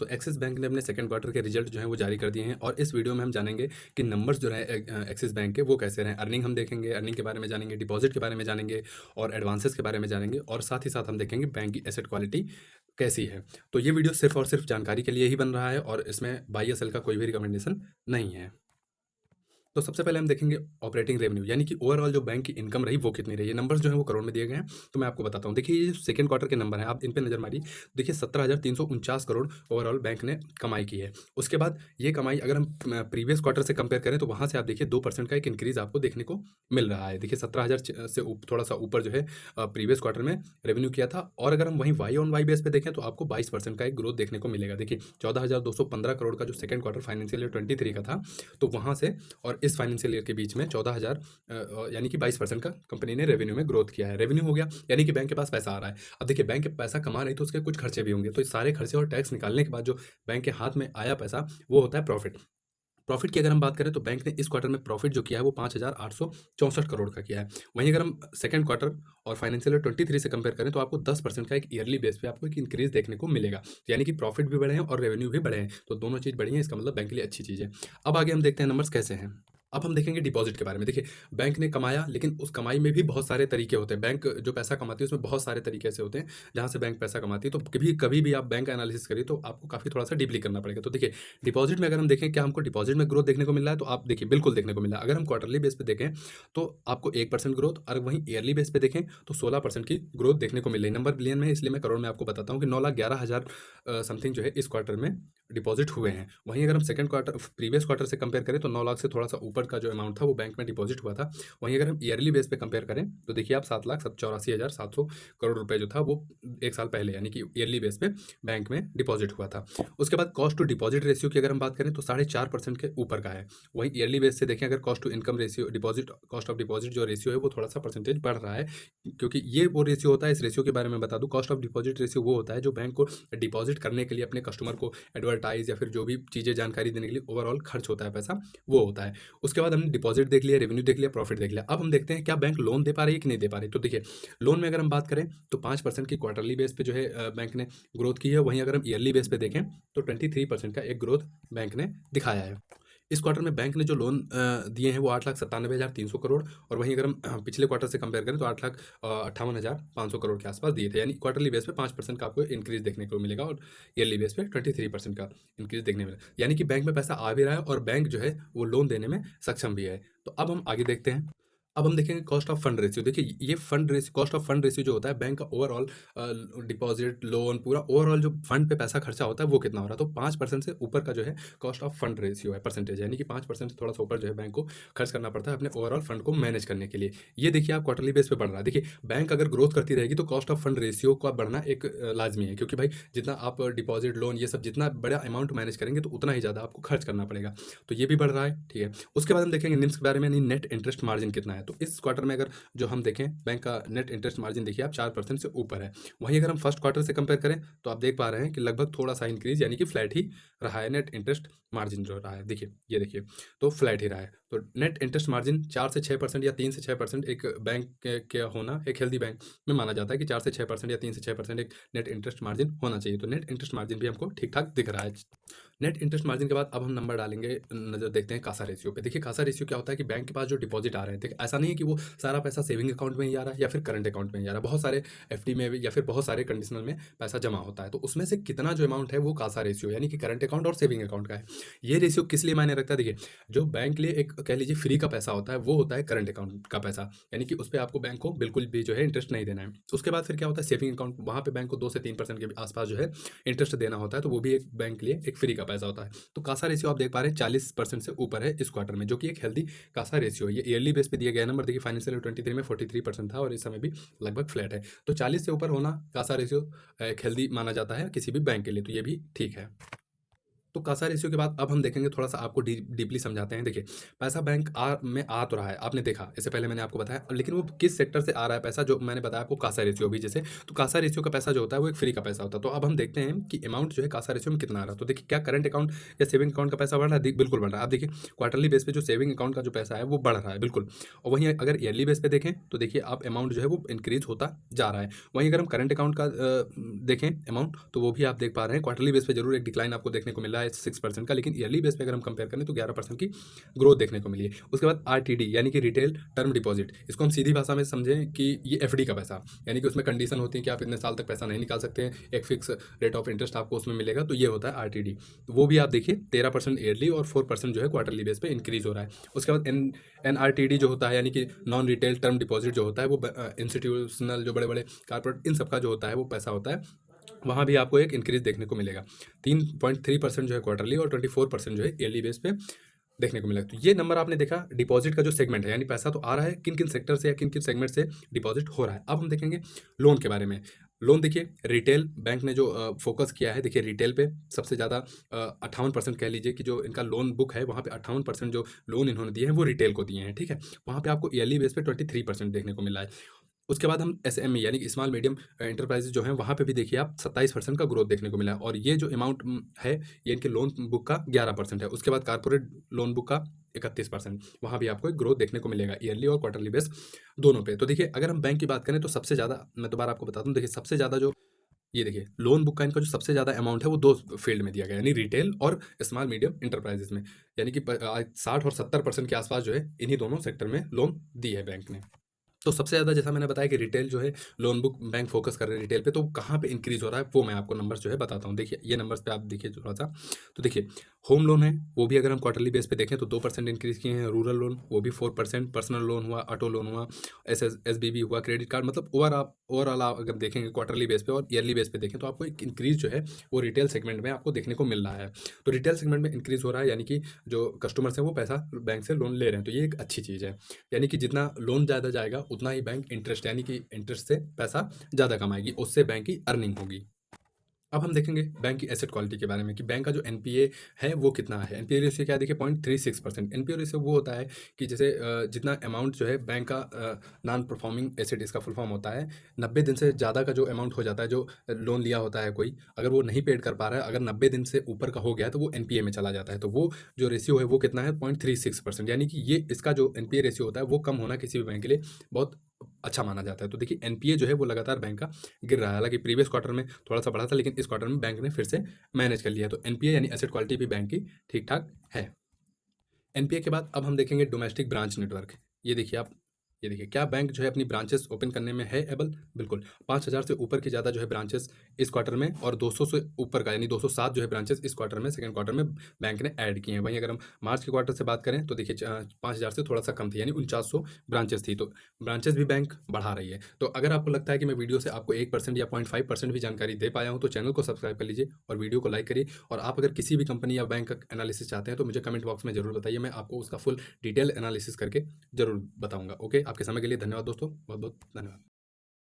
तो axis bank ने अपने सेकंड क्वार्टर के रिजल्ट जो हैं वो जारी कर दिए हैं और इस वीडियो में हम जानेंगे कि नंबर्स जो रहे एक्सिस बैंक के वो कैसे रहे। अर्निंग हम देखेंगे, अर्निंग के बारे में जानेंगे, डिपॉजिट के बारे में जानेंगे और एडवांसेस के बारे में जानेंगे और साथ ही साथ हम देखेंगे बैंक की एसेट क्वालिटी कैसी है। तो ये वीडियो सिर्फ और सिर्फ जानकारी के लिए ही बन रहा है और इसमें बाई या सेल का कोई भी रिकमेंडेशन नहीं है। तो सबसे पहले हम देखेंगे ऑपरेटिंग रेवेन्यू, यानी कि ओवरऑल जो बैंक की इनकम रही वो कितनी रही है। नंबर्स जो हैं वो करोड़ में दिए गए हैं, तो मैं आपको बताता हूँ। देखिए ये सेकंड क्वार्टर के नंबर हैं, आप इन पे नजर मारिए। देखिए 17,349 करोड़ ओवरऑल बैंक ने कमाई की है। उसके बाद ये कमाई अगर हम प्रीवियस क्वार्टर से कंपेयर करें तो वहाँ से आप देखिए 2% का एक इंक्रीज आपको देखने को मिल रहा है। देखिए 17,000 से थोड़ा सा ऊपर जो है प्रीवियस क्वार्टर में रेवेन्यू किया था और अगर हम वहीं वाई ऑन वाई बेस पे देखें तो आपको 22% का एक ग्रोथ देखने को मिलेगा। देखिए 14,215 करोड़ का जो सेकंड क्वार्टर फाइनेंशियल ईयर 23 का था, तो वहाँ से और इस फाइनेंशियल ईयर के बीच में 14,000 यानी कि 22% का कंपनी ने रेवेन्यू में ग्रोथ किया है। रेवेन्यू हो गया यानी कि बैंक के पास पैसा आ रहा है। अब देखिए बैंक के पैसा कमा रही है तो उसके कुछ खर्चे भी होंगे, तो इस सारे खर्चे और टैक्स निकालने के बाद जो बैंक के हाथ में आया पैसा वो होता है प्रॉफिट। प्रॉफिट की अगर हम बात करें तो बैंक ने इस क्वार्टर में प्रॉफिट जो किया है वो 5,864 करोड़ का किया है। वहीं अगर हम सेकंड क्वार्टर और फाइनेंशियल ईयर 23 से कंपेयर करें तो आपको 10% का एक ईयरली बेस पे आपको एक इंक्रीज देखने को मिलेगा, यानी कि प्रॉफिट भी बढ़े हैं और रेवेन्यू भी बढ़े हैं, तो दोनों चीज़ बढ़ी हैं, इसका मतलब बैंक के लिए अच्छी चीज़ है। अब आगे हम देखते हैं नंबर्स कैसे हैं। अब हम देखेंगे डिपॉजिट के बारे में। देखिए बैंक ने कमाया, लेकिन उस कमाई में भी बहुत सारे तरीके होते हैं। बैंक जो पैसा कमाती है उसमें बहुत सारे तरीके ऐसे होते हैं जहाँ से बैंक पैसा कमाती है, तो कभी कभी भी आप बैंक का एनालिसिस करिए तो आपको काफ़ी थोड़ा सा डीपली करना पड़ेगा। तो देखिए डिपॉजिट में अगर हम देखें क्या हमको डिपॉजिट में ग्रोथ देखने को मिल रहा है, तो आप देखिए बिल्कुल देखने को मिल रहा है। अगर हम क्वार्टरली बेस पे देखें तो आपको 1% ग्रोथ, और वहीं ईयरली बेस पे देखें तो 16% की ग्रोथ देखने को मिल रही है। नंबर बिलियन में है इसलिए मैं करोड़ में आपको बताता हूँ कि 9,11,000 समथिंग जो है इस क्वार्टर में डिपॉजिट हुए हैं। वहीं अगर हम सेकंड क्वार्टर प्रीवियस क्वार्टर से कंपेयर करें तो 9 लाख से थोड़ा सा ऊपर का जो अमाउंट था वो बैंक में डिपॉजिट हुआ था। वहीं अगर हम ईयरली बेस पे कंपेयर करें तो देखिए आप 7,84,700 करोड़ रुपए जो था वो एक साल पहले यानी कि ईयरली बेस पे बैंक में डिपॉजिट हुआ था। उसके बाद कॉस्ट टू डिपॉजिट रेशियो की अगर हम बात करें तो 4.5% के ऊपर का है। वहीं ईयरली बेस से देखें अगर cost to income ratio deposit cost of deposit जो रेशियो है वो थोड़ा सा परसेंटेज बढ़ रहा है, क्योंकि ये वो रेशियो होता है। इस रेशियो के बारे में बता दूं, कॉस्ट ऑफ डिपॉजिट रेशियो वो होता है जो बैंक को डिपॉजिट करने के लिए अपने कस्टमर को एडवर्टाइज या फिर जो भी चीज़ें जानकारी देने के लिए ओवरऑल खर्च होता है पैसा, वो होता है। उसके बाद हमने डिपॉजिट देख लिया, रेवेन्यू देख लिया, प्रॉफिट देख लिया। अब हम देखते हैं क्या बैंक लोन दे पा रही है कि नहीं दे पा रही। तो देखिए लोन में अगर हम बात करें तो 5% की क्वार्टरली बेस पे जो है बैंक ने ग्रोथ की है। वहीं अगर हम ईयरली बेस पे देखें तो 23% का एक ग्रोथ बैंक ने दिखाया है। इस क्वार्टर में बैंक ने जो लोन दिए हैं वो 8,97,300 करोड़, और वहीं अगर हम पिछले क्वार्टर से कंपेयर करें तो 8,58,500 करोड़ के आसपास दिए थे। यानी क्वार्टरली बेस पे 5% का आपको इंक्रीज देखने को मिलेगा और ईयरली बेस पे 23% का इंक्रीज देखने मिलेगा। यानी कि बैंक में पैसा आ भी रहा है और बैंक जो है वो लोन देने में सक्षम भी है। तो अब हम आगे देखते हैं। अब हम देखेंगे कॉस्ट ऑफ फंड रेशियो। देखिए ये fund ratio, cost of fund ratio जो होता है बैंक का ओवरऑल डिपॉजिट लोन पूरा ओवरऑल जो फंड पे पैसा खर्चा होता है वो कितना हो रहा है। तो 5% से ऊपर का जो है कॉस्ट ऑफ फंड रेशियो है, परसेंटेज, यानी कि 5% से थोड़ा सा ऊपर जो है बैंक को खर्च करना पड़ता है अपने ओवरऑल फंड को मैनेज करने के लिए। ये देखिए आप क्वार्टरली बेस पे बढ़ रहा है। देखिए बैंक अगर ग्रोथ करती रहेगी तो कॉस्ट ऑफ फंड रेशियो का बढ़ना एक लाजमी है, क्योंकि भाई जितना आप डिपॉजिट लोन ये सब जितना बड़ा अमाउंट मैनेज करेंगे तो उतना ही ज़्यादा आपको खर्च करना पड़ेगा। तो ये भी बढ़ रहा है, ठीक है। उसके बाद हम देखेंगे निम्स के बारे में, यानी नेट इंटरेस्ट मार्जिन कितना है। तो इस क्वार्टर में अगर जो हम देखें बैंक का नेट इंटरेस्ट मार्जिन देखिए आप 4% से ऊपर है। वहीं अगर हम फर्स्ट क्वार्टर से कंपेयर करें तो आप देख पा रहे हैं कि लगभग थोड़ा सा इंक्रीज यानी कि फ्लैट ही रहा है नेट इंटरेस्ट मार्जिन जो रहा है। देखिए ये देखिए तो फ्लैट ही रहा है। तो नेट इंटरेस्ट मार्जिन 4 से 6% या 3 से 6% एक बैंक के होना एक हेल्दी बैंक में माना जाता है कि 4 से 6% या 3 से 6% एक नेट इंटरेस्ट मार्जिन होना चाहिए। तो नेट इंटरेस्ट मार्जिन भी हमको ठीक ठाक दिख रहा है। नेट इंटरेस्ट मार्जिन के बाद अब हम नंबर डालेंगे, नजर देखते हैं कासा रेशियो पे। देखिए कासा रेशियो क्या होता है कि बैंक के पास जो डिपॉजिट आ रहे हैं, देखिए ऐसा नहीं है कि वो सारा पैसा सेविंग अकाउंट में ही आ रहा है या फिर करंट अकाउंट में ही आ रहा है। बहुत सारे एफडी में भी या फिर बहुत सारे कंडीशनल में पैसा जमा होता है, तो उसमें से कितना जो अमाउंट है वो कासा रेशियो यानी कि करंट अकाउंट और सेविंग अकाउंट का है। ये रेशियो किस लिए मायने रखता है। देखिए जो बैंक के लिए एक कह लीजिए फ्री का पैसा होता है वो होता है करंट अकाउंट का पैसा, यानी कि उस पर आपको बैंक को बिल्कुल भी जो है इंटरेस्ट नहीं देना है। उसके बाद फिर क्या होता है सेविंग अकाउंट, वहाँ पे बैंक को 2 से 3% के आसपास जो है इंटरेस्ट देना होता है, तो वो भी एक बैंक के लिए एक फ्री का पैसा होता है। तो कासा रेशियो आप देख पा रहे हैं 40% से ऊपर है इस क्वार्टर में, जो कि एक हेल्दी कासा रेशियो है। ये ईयरली बेस पे दिया गया नंबर देखिए फाइनेंशियल 23 में 43% था और इस समय भी लगभग फ्लैट है। तो 40 से ऊपर होना कासा रेशियो एक हेल्दी माना जाता है किसी भी बैंक के लिए, तो ये भी ठीक है। तो कासा रेशियो के बाद अब हम देखेंगे, थोड़ा-सा आपको डीपली समझाते हैं। देखिए, पैसा बैंक में आ तो रहा है, आपने देखा, इससे पहले मैंने आपको बताया, लेकिन वो किस सेक्टर से आ रहा है पैसा, जो मैंने बताया आपको कासा रेशियो भी जैसे, तो कासा रेशियो का पैसा जो होता है वो एक फ्री का पैसा होता है। तो अब हम देखते हैं कि अमाउंट जो है कासा रेशियो में कितना आ रहा है। तो देखिए, क्या करंट अकाउंट या सेविंग अकाउंट का पैसा बढ़ रहा है? बिल्कुल बढ़ रहा है। आप देखिए, क्वार्टरली बेस पे जो सेविंग अकाउंट का जो पैसा है वो बढ़ रहा है, बिल्कुल। और वहीं अगर ईयरली बेस पे देखें तो देखिए, आप अमाउंट जो है वो इंक्रीज़ होता जा रहा है। वहीं अगर हम करंट अकाउंट का देखें अमाउंट, तो वो भी आप देख पा रहे हैं, क्वार्टरली बेस पे ज़रूर एक डिक्लाइन आपको देखने को मिल रहा है 6% का, लेकिन ईयरली बेस पे अगर हम कंपेयर करें तो 11% की ग्रोथ देखने को मिली है। उसके बाद आरटीडी यानी कि रिटेल टर्म डिपॉजिट, इसको हम सीधी भाषा में समझें कि ये एफडी का पैसा, यानी कि उसमें कंडीशन होती है कि आप इतने साल तक पैसा नहीं निकाल सकते हैं, एक फिक्स रेट ऑफ इंटरेस्ट आपको उसमें मिलेगा, तो ये होता है आरटीडी। तो वो भी आप देखिए 13% ईयरली और 4% जो है क्वार्टरली बेस पे इंक्रीज हो रहा है। उसके बाद एनआरटीडी जो होता है, यानी कि नॉन रिटेल टर्म डिपॉजिट जो होता है, वो इंस्टीट्यूशनल जो बड़े बड़े कारपोरेट इन सबका जो होता है वो पैसा होता है, वहाँ भी आपको एक इंक्रीज देखने को मिलेगा। 3.3% जो है क्वार्टरली और 24% जो है ईयरली बेस पे देखने को मिला। तो ये नंबर आपने देखा डिपॉजिट का जो सेगमेंट है, यानी पैसा तो आ रहा है, किन किन सेक्टर से या किन किन सेगमेंट से डिपॉजिट हो रहा है। अब हम देखेंगे लोन के बारे में। लोन देखिए, रिटेल बैंक ने जो फोकस किया है, देखिए रिटेल पे सबसे ज़्यादा 58% कह लीजिए कि जो इनका लोन बुक है, वहाँ पे 58% जो लोन इन्होंने दिए हैं वो रिटेल को दिए हैं, ठीक है। वहाँ पे आपको ईयरली बेस पे 23% देखने को मिला है। उसके बाद हम एसएमई यानी कि स्मॉल मीडियम एंटरप्राइजेज जो हैं, वहाँ पे भी देखिए आप 27% का ग्रोथ देखने को मिला है, और ये जो अमाउंट है, ये इनके लोन बुक का 11% है। उसके बाद कारपोरेट लोन बुक का 31%, वहाँ भी आपको एक ग्रोथ देखने को मिलेगा ईयरली और क्वार्टरली बेस दोनों पे। तो देखिए, अगर हम बैंक की बात करें तो सबसे ज़्यादा, मैं दोबारा आपको बताता हूँ, देखिए सबसे ज़्यादा जो ये देखिए लोन बुक का इनका जो सबसे ज़्यादा अमाउंट है वो दो फील्ड में दिया गया है, यानी रिटेल और स्मॉल मीडियम इंटरप्राइजेज में, यानी कि 60 और 70% के आसपास जो है इन्हीं दोनों सेक्टर में लोन दी है बैंक ने। तो सबसे ज़्यादा जैसा मैंने बताया कि रिटेल जो है लोन बुक बैंक फोकस कर रहे हैं रिटेल पे, तो कहाँ पे इंक्रीज़ हो रहा है वो मैं आपको नंबर्स जो है बताता हूँ। देखिए, ये नंबर्स पे आप देखिए थोड़ा-सा। तो देखिए, होम लोन है, वो भी अगर हम क्वार्टरली बेस पे देखें तो 2% इंक्रीज़ किए हैं। रूरल लोन वो भी 4%, पर्सनल लोन हुआ, ऑटो लोन हुआ, एसबीबी हुआ, क्रेडिट कार्ड, मतलब ओवरऑल आप अगर देखेंगे क्वार्टरली बेस पे और ईयरली बेस पे देखें तो आपको एक इंक्रीज़ जो है वो रिटेल सेगमेंट में आपको देखने को मिल रहा है। तो रिटेल सेगमेंट में इंक्रीज़ हो रहा है, यानी कि जो कस्टमर्स हैं वो पैसा बैंक से लोन ले रहे हैं, तो ये एक अच्छी चीज़ है। यानी कि जितना लोन ज़्यादा जाएगा उतना ही बैंक इंटरेस्ट, यानी कि इंटरेस्ट से पैसा ज़्यादा कमाएगी, उससे बैंक की अर्निंग होगी। अब हम देखेंगे बैंक की एसेट क्वालिटी के बारे में कि बैंक का जो एनपीए है वो कितना है। एनपीए रेशियो क्या है, देखिए 0.36%। एनपीए रेशियो वो होता है कि जैसे जितना अमाउंट जो है बैंक का नॉन परफॉर्मिंग एसेट, इसका फुल फॉर्म होता है, 90 दिन से ज़्यादा का जो अमाउंट हो जाता है, जो लोन लिया होता है कोई, अगर वो नहीं पेड कर पा रहा है, अगर 90 दिन से ऊपर का हो गया है तो वो एनपीए में चला जाता है। तो वो जो रेशियो है वो कितना है, 0.36%, यानी कि ये इसका जो एनपीए रेशियो होता है वो कम होना किसी भी बैंक के लिए बहुत अच्छा माना जाता है। तो देखिए, एनपीए जो है वो लगातार बैंक का गिर रहा है। हालाँकि प्रीवियस क्वार्टर में थोड़ा-सा बढ़ा था, लेकिन इस क्वार्टर में बैंक ने फिर से मैनेज कर लिया है। तो एनपीए यानी एसेट क्वालिटी भी बैंक की ठीक-ठाक है। एनपीए के बाद अब हम देखेंगे डोमेस्टिक ब्रांच नेटवर्क। ये देखिए आप, ये देखिए क्या बैंक जो है अपनी ब्रांचेस ओपन करने में है एबल? बिल्कुल। 5,000 से ऊपर की ज़्यादा जो है ब्रांचेस इस क्वार्टर में, और 200 से ऊपर का यानी 207 जो है ब्रांचेस इस क्वार्टर में, सेकंड क्वार्टर में बैंक ने ऐड किए हैं। वहीं अगर हम मार्च के क्वार्टर से बात करें तो देखिए 5,000 से थोड़ा-सा कम थी, यानी 4900 ब्रांचेस थी। तो ब्रांचेस भी बैंक बढ़ा रही है। तो अगर आपको लगता है कि मैं वीडियो से आपको 1% या 0.5% भी जानकारी दे पाया हूँ, तो चैनल को सब्सक्राइब कर लीजिए और वीडियो को लाइक करिए। और आप अगर किसी भी कंपनी या बैंक का एनालिसिस चाहते हैं तो मुझे कमेंट बॉक्स में ज़रूर बताइए, मैं आपको उसका फुल डिटेल एनालिसिस करके ज़रूर बताऊँगा। ओके, आपके समय के लिए धन्यवाद दोस्तों, बहुत-बहुत धन्यवाद।